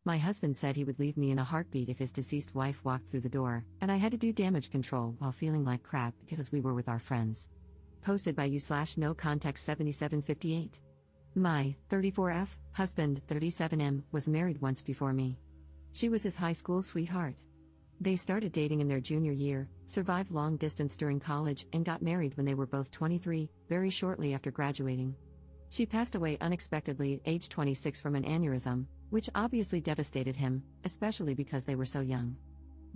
My husband said he would leave me in a heartbeat if his deceased wife walked through the door, and I had to do damage control while feeling like crap because we were with our friends. Posted by you/no context 7758. My 34F husband, 37M, was married once before me. She was his high school sweetheart. They started dating in their junior year, survived long distance during college, and got married when they were both 23, very shortly after graduating. She passed away unexpectedly at age 26 from an aneurysm, which obviously devastated him, especially because they were so young.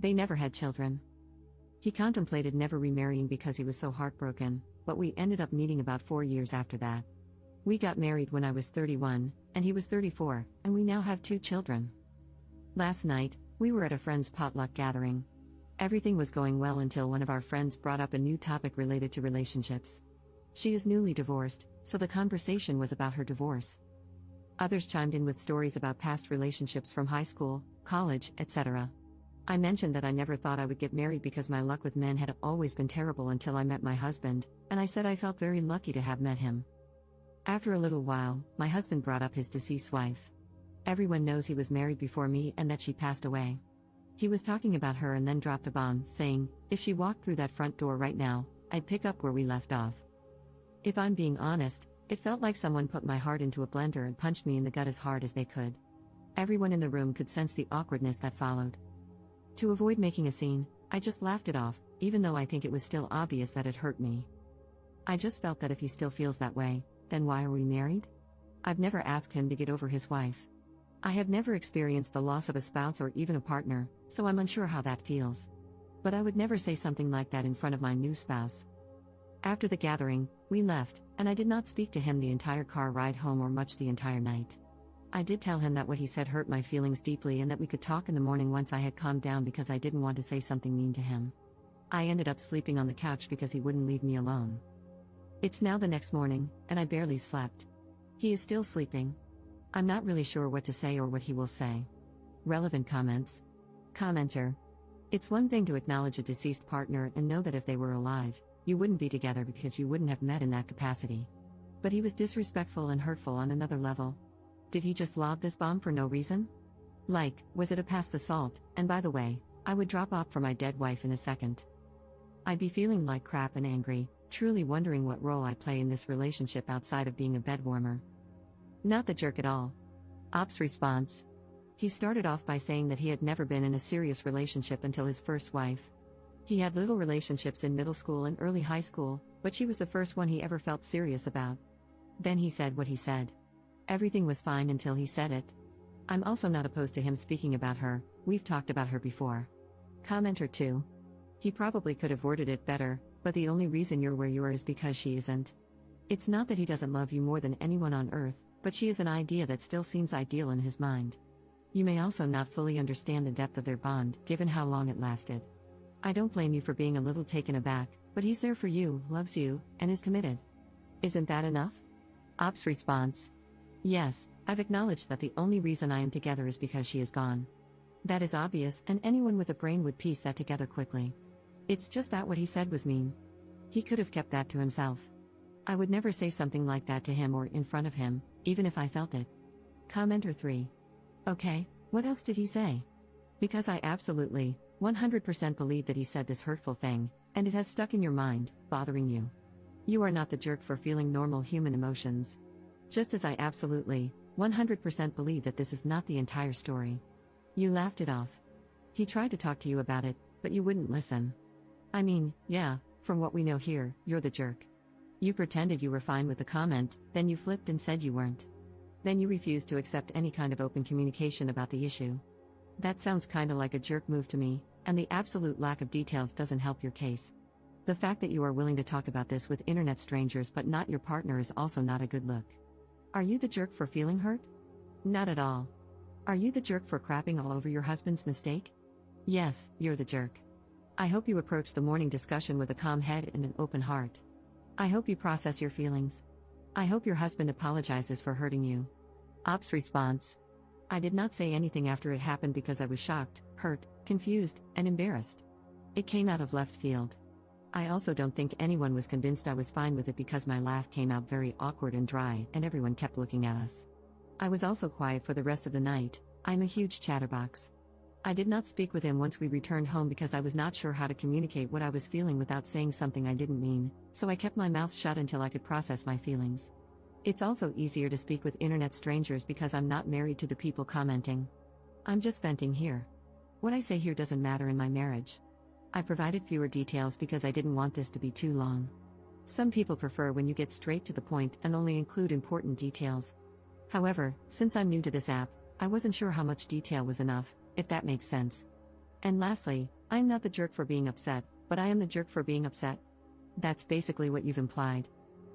They never had children. He contemplated never remarrying because he was so heartbroken, but we ended up meeting about 4 years after that. We got married when I was 31, and he was 34, and we now have 2 children. Last night, we were at a friend's potluck gathering. Everything was going well until one of our friends brought up a new topic related to relationships. She is newly divorced, so the conversation was about her divorce. Others chimed in with stories about past relationships from high school, college, etc. I mentioned that I never thought I would get married because my luck with men had always been terrible until I met my husband, and I said I felt very lucky to have met him. After a little while, my husband brought up his deceased wife. Everyone knows he was married before me and that she passed away. He was talking about her and then dropped a bomb, saying, if she walked through that front door right now, I'd pick up where we left off. If I'm being honest, it felt like someone put my heart into a blender and punched me in the gut as hard as they could. Everyone in the room could sense the awkwardness that followed. To avoid making a scene, I just laughed it off, even though I think it was still obvious that it hurt me. I just felt that if he still feels that way, then why are we married? I've never asked him to get over his wife. I have never experienced the loss of a spouse or even a partner, so I'm unsure how that feels. But I would never say something like that in front of my new spouse. After the gathering, we left, and I did not speak to him the entire car ride home or much the entire night. I did tell him that what he said hurt my feelings deeply and that we could talk in the morning once I had calmed down because I didn't want to say something mean to him. I ended up sleeping on the couch because he wouldn't leave me alone. It's now the next morning, and I barely slept. He is still sleeping. I'm not really sure what to say or what he will say. Relevant comments. Commenter. It's one thing to acknowledge a deceased partner and know that if they were alive, you wouldn't be together because you wouldn't have met in that capacity. But he was disrespectful and hurtful on another level. Did he just lob this bomb for no reason? Like, was it a pass the salt? And by the way, I would drop off for my dead wife in a second. I'd be feeling like crap and angry, truly wondering what role I play in this relationship outside of being a bedwarmer. Not the jerk at all. Ops response. He started off by saying that he had never been in a serious relationship until his first wife. He had little relationships in middle school and early high school, but she was the first one he ever felt serious about. Then he said what he said. Everything was fine until he said it. I'm also not opposed to him speaking about her, we've talked about her before. Commenter 2. He probably could have worded it better, but the only reason you're where you are is because she isn't. It's not that he doesn't love you more than anyone on earth, but she is an idea that still seems ideal in his mind. You may also not fully understand the depth of their bond, given how long it lasted. I don't blame you for being a little taken aback, but he's there for you, loves you, and is committed. Isn't that enough? Ops response. Yes, I've acknowledged that the only reason I am together is because she is gone. That is obvious, and anyone with a brain would piece that together quickly. It's just that what he said was mean. He could have kept that to himself. I would never say something like that to him or in front of him, even if I felt it. Commenter 3. Okay, what else did he say? Because I absolutely, 100% believe that he said this hurtful thing, and it has stuck in your mind, bothering you. You are not the jerk for feeling normal human emotions. Just as I absolutely, 100% believe that this is not the entire story. You laughed it off. He tried to talk to you about it, but you wouldn't listen. I mean, yeah, from what we know here, you're the jerk. You pretended you were fine with the comment, then you flipped and said you weren't. Then you refused to accept any kind of open communication about the issue. That sounds kinda like a jerk move to me, and the absolute lack of details doesn't help your case. The fact that you are willing to talk about this with internet strangers but not your partner is also not a good look. Are you the jerk for feeling hurt? Not at all. Are you the jerk for crapping all over your husband's mistake? Yes, you're the jerk. I hope you approach the morning discussion with a calm head and an open heart. I hope you process your feelings. I hope your husband apologizes for hurting you. Ops response. I did not say anything after it happened because I was shocked, hurt, confused, and embarrassed. It came out of left field. I also don't think anyone was convinced I was fine with it because my laugh came out very awkward and dry and everyone kept looking at us. I was also quiet for the rest of the night, I'm a huge chatterbox. I did not speak with him once we returned home because I was not sure how to communicate what I was feeling without saying something I didn't mean, so I kept my mouth shut until I could process my feelings. It's also easier to speak with internet strangers because I'm not married to the people commenting. I'm just venting here. What I say here doesn't matter in my marriage. I provided fewer details because I didn't want this to be too long. Some people prefer when you get straight to the point and only include important details. However, since I'm new to this app, I wasn't sure how much detail was enough, if that makes sense. And lastly, I'm not the jerk for being upset, but I am the jerk for being upset. That's basically what you've implied.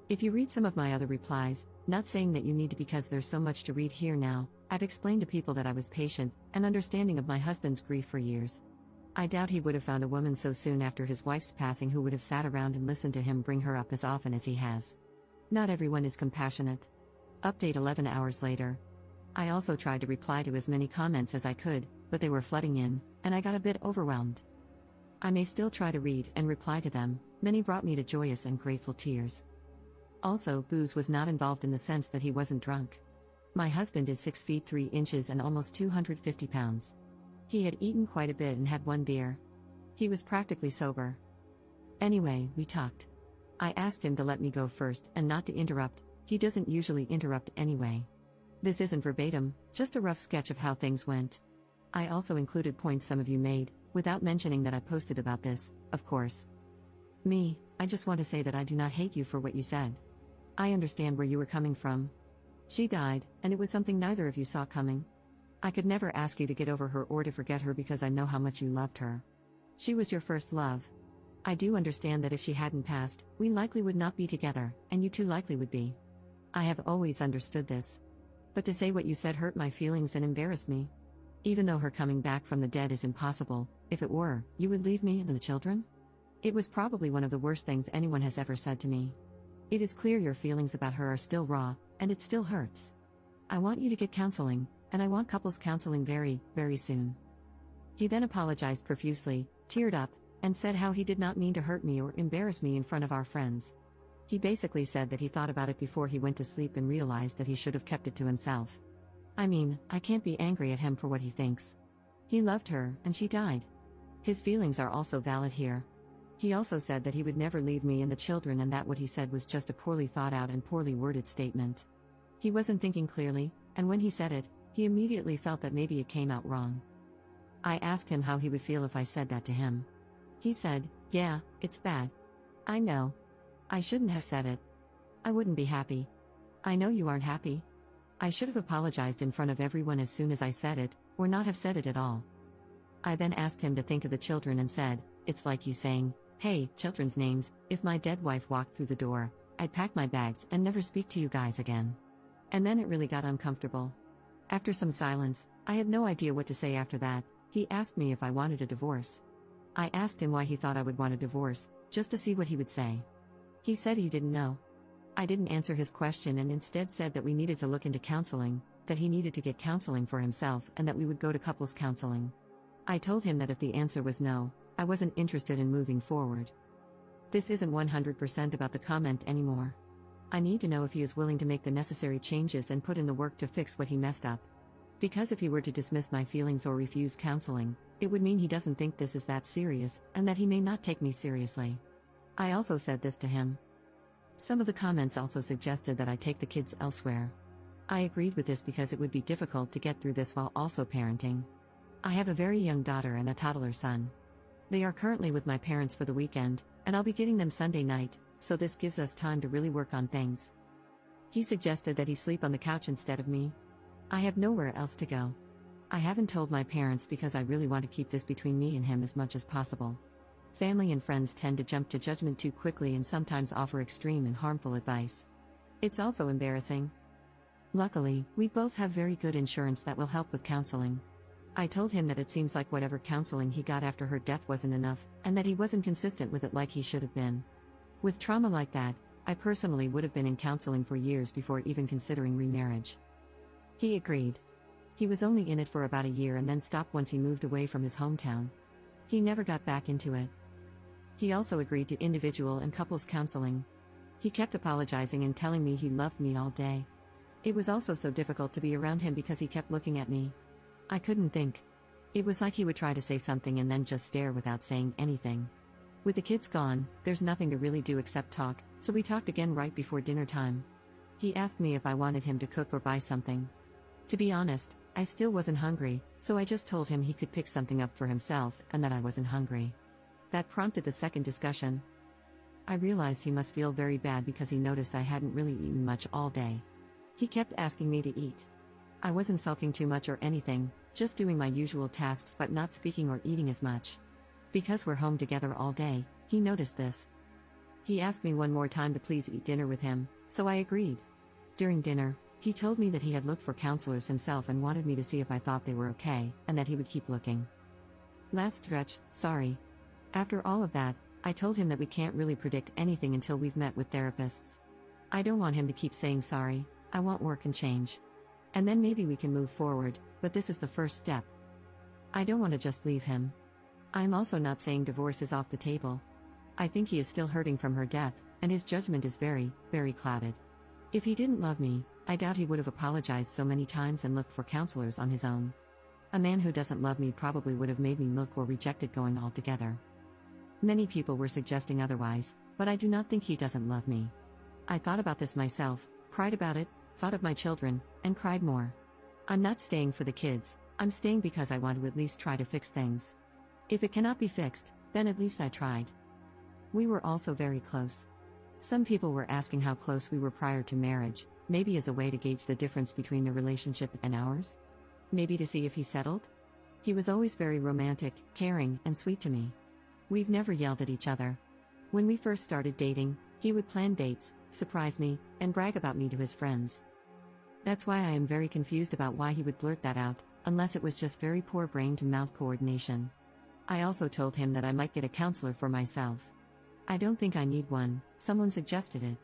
If you read some of my other replies, not saying that you need to because there's so much to read here now, I've explained to people that I was patient and understanding of my husband's grief for years. I doubt he would have found a woman so soon after his wife's passing who would have sat around and listened to him bring her up as often as he has. Not everyone is compassionate. Update 11 hours later. I also tried to reply to as many comments as I could, but they were flooding in, and I got a bit overwhelmed. I may still try to read and reply to them, many brought me to joyous and grateful tears. Also, booze was not involved in the sense that he wasn't drunk. My husband is 6 feet 3 inches and almost 250 pounds. He had eaten quite a bit and had one beer. He was practically sober. Anyway, we talked. I asked him to let me go first and not to interrupt. He doesn't usually interrupt anyway. This isn't verbatim, just a rough sketch of how things went. I also included points some of you made, without mentioning that I posted about this, of course. I just want to say that I do not hate you for what you said. I understand where you were coming from. She died, and it was something neither of you saw coming. I could never ask you to get over her or to forget her because I know how much you loved her. She was your first love. I do understand that if she hadn't passed, we likely would not be together, and you two likely would be. I have always understood this. But to say what you said hurt my feelings and embarrassed me. Even though her coming back from the dead is impossible, if it were, you would leave me and the children? It was probably one of the worst things anyone has ever said to me. It is clear your feelings about her are still raw, and it still hurts. I want you to get counseling, and I want couples counseling very, very soon. He then apologized profusely, teared up, and said how he did not mean to hurt me or embarrass me in front of our friends. He basically said that he thought about it before he went to sleep and realized that he should have kept it to himself. I mean, I can't be angry at him for what he thinks. He loved her, and she died. His feelings are also valid here. He also said that he would never leave me and the children and that what he said was just a poorly thought out and poorly worded statement. He wasn't thinking clearly, and when he said it, he immediately felt that maybe it came out wrong. I asked him how he would feel if I said that to him. He said, "Yeah, it's bad. I know. I shouldn't have said it. I wouldn't be happy. I know you aren't happy. I should have apologized in front of everyone as soon as I said it, or not have said it at all." I then asked him to think of the children and said, "It's like you saying, hey, children's names, if my dead wife walked through the door, I'd pack my bags and never speak to you guys again." And then it really got uncomfortable. After some silence, I had no idea what to say after that. He asked me if I wanted a divorce. I asked him why he thought I would want a divorce, just to see what he would say. He said he didn't know. I didn't answer his question and instead said that we needed to look into counseling, that he needed to get counseling for himself and that we would go to couples counseling. I told him that if the answer was no, I wasn't interested in moving forward. This isn't 100% about the comment anymore. I need to know if he is willing to make the necessary changes and put in the work to fix what he messed up. Because if he were to dismiss my feelings or refuse counseling, it would mean he doesn't think this is that serious, and that he may not take me seriously. I also said this to him. Some of the comments also suggested that I take the kids elsewhere. I agreed with this because it would be difficult to get through this while also parenting. I have a very young daughter and a toddler son. They are currently with my parents for the weekend, and I'll be getting them Sunday night, so this gives us time to really work on things. He suggested that he sleep on the couch instead of me. I have nowhere else to go. I haven't told my parents because I really want to keep this between me and him as much as possible. Family and friends tend to jump to judgment too quickly and sometimes offer extreme and harmful advice. It's also embarrassing. Luckily, we both have very good insurance that will help with counseling. I told him that it seems like whatever counseling he got after her death wasn't enough, and that he wasn't consistent with it like he should have been. With trauma like that, I personally would have been in counseling for years before even considering remarriage. He agreed. He was only in it for about a year and then stopped once he moved away from his hometown. He never got back into it. He also agreed to individual and couples counseling. He kept apologizing and telling me he loved me all day. It was also so difficult to be around him because he kept looking at me. I couldn't think. It was like he would try to say something and then just stare without saying anything. With the kids gone, there's nothing to really do except talk, so we talked again right before dinner time. He asked me if I wanted him to cook or buy something. To be honest, I still wasn't hungry, so I just told him he could pick something up for himself and that I wasn't hungry. That prompted the second discussion. I realized he must feel very bad because he noticed I hadn't really eaten much all day. He kept asking me to eat. I wasn't sulking too much or anything, just doing my usual tasks but not speaking or eating as much. Because we're home together all day, he noticed this. He asked me one more time to please eat dinner with him, so I agreed. During dinner, he told me that he had looked for counselors himself and wanted me to see if I thought they were okay, and that he would keep looking. Last stretch, sorry. After all of that, I told him that we can't really predict anything until we've met with therapists. I don't want him to keep saying sorry, I want work and change. And then maybe we can move forward, but this is the first step. I don't want to just leave him. I'm also not saying divorce is off the table. I think he is still hurting from her death, and his judgment is very, very clouded. If he didn't love me, I doubt he would have apologized so many times and looked for counselors on his own. A man who doesn't love me probably would have made me look or rejected going altogether. Many people were suggesting otherwise, but I do not think he doesn't love me. I thought about this myself, cried about it, thought of my children, and cried more. I'm not staying for the kids, I'm staying because I want to at least try to fix things. If it cannot be fixed, then at least I tried. We were also very close. Some people were asking how close we were prior to marriage, maybe as a way to gauge the difference between the relationship and ours? Maybe to see if he settled? He was always very romantic, caring, and sweet to me. We've never yelled at each other. When we first started dating, he would plan dates, surprise me, and brag about me to his friends. That's why I am very confused about why he would blurt that out, unless it was just very poor brain-to-mouth coordination. I also told him that I might get a counselor for myself. I don't think I need one, someone suggested it.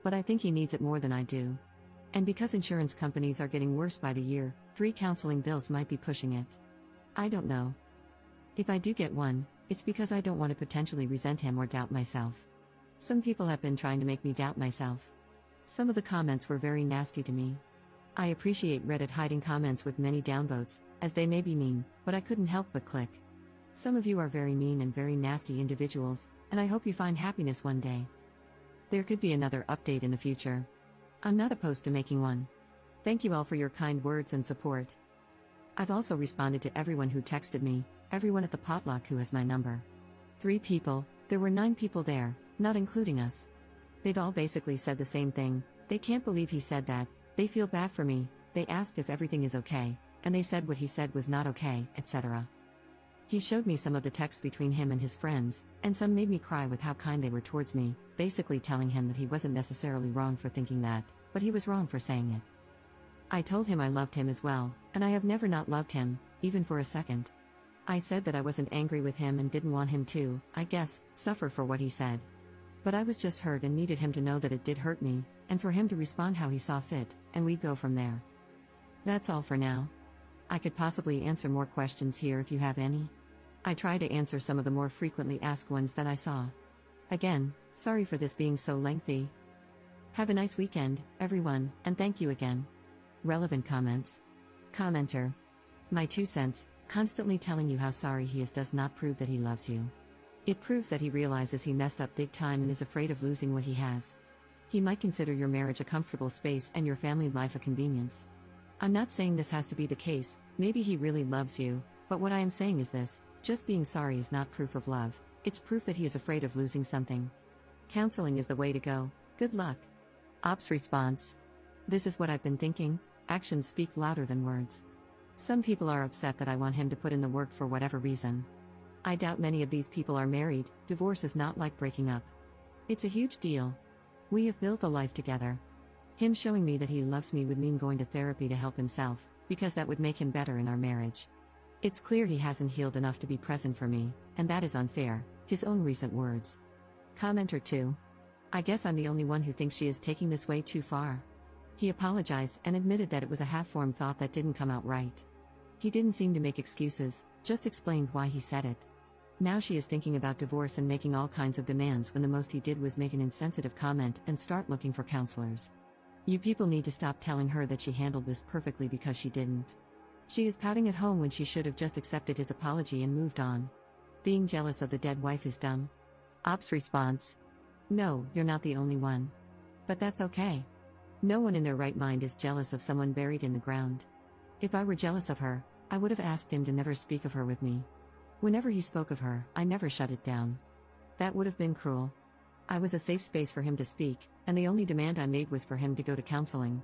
But I think he needs it more than I do. And because insurance companies are getting worse by the year, 3 counseling bills might be pushing it. I don't know. If I do get one, it's because I don't want to potentially resent him or doubt myself. Some people have been trying to make me doubt myself. Some of the comments were very nasty to me. I appreciate Reddit hiding comments with many downvotes, as they may be mean, but I couldn't help but click. Some of you are very mean and very nasty individuals, and I hope you find happiness one day. There could be another update in the future. I'm not opposed to making one. Thank you all for your kind words and support. I've also responded to everyone who texted me, everyone at the potluck who has my number. 3 people, there were 9 people there, not including us. They've all basically said the same thing, they can't believe he said that, they feel bad for me, they asked if everything is okay, and they said what he said was not okay, etc. He showed me some of the texts between him and his friends, and some made me cry with how kind they were towards me, basically telling him that he wasn't necessarily wrong for thinking that, but he was wrong for saying it. I told him I loved him as well, and I have never not loved him, even for a second. I said that I wasn't angry with him and didn't want him to, I guess, suffer for what he said. But I was just hurt and needed him to know that it did hurt me, and for him to respond how he saw fit, and we'd go from there. That's all for now. I could possibly answer more questions here if you have any. I try to answer some of the more frequently asked ones that I saw. Again, sorry for this being so lengthy. Have a nice weekend, everyone, and thank you again. Relevant comments. Commenter. My 2 cents, constantly telling you how sorry he is does not prove that he loves you. It proves that he realizes he messed up big time and is afraid of losing what he has. He might consider your marriage a comfortable space and your family life a convenience. I'm not saying this has to be the case, maybe he really loves you, but what I am saying is this, just being sorry is not proof of love, it's proof that he is afraid of losing something. Counseling is the way to go, good luck. Ops response. This is what I've been thinking, actions speak louder than words. Some people are upset that I want him to put in the work for whatever reason. I doubt many of these people are married, divorce is not like breaking up. It's a huge deal. We have built a life together. Him showing me that he loves me would mean going to therapy to help himself, because that would make him better in our marriage. It's clear he hasn't healed enough to be present for me, and that is unfair, his own recent words. Commenter 2. I guess I'm the only one who thinks she is taking this way too far. He apologized and admitted that it was a half-formed thought that didn't come out right. He didn't seem to make excuses, just explained why he said it. Now she is thinking about divorce and making all kinds of demands when the most he did was make an insensitive comment and start looking for counselors. You people need to stop telling her that she handled this perfectly because she didn't. She is pouting at home when she should have just accepted his apology and moved on. Being jealous of the dead wife is dumb. Op's response: no, you're not the only one. But that's okay. No one in their right mind is jealous of someone buried in the ground. If I were jealous of her, I would have asked him to never speak of her with me. Whenever he spoke of her, I never shut it down. That would have been cruel. I was a safe space for him to speak, and the only demand I made was for him to go to counseling.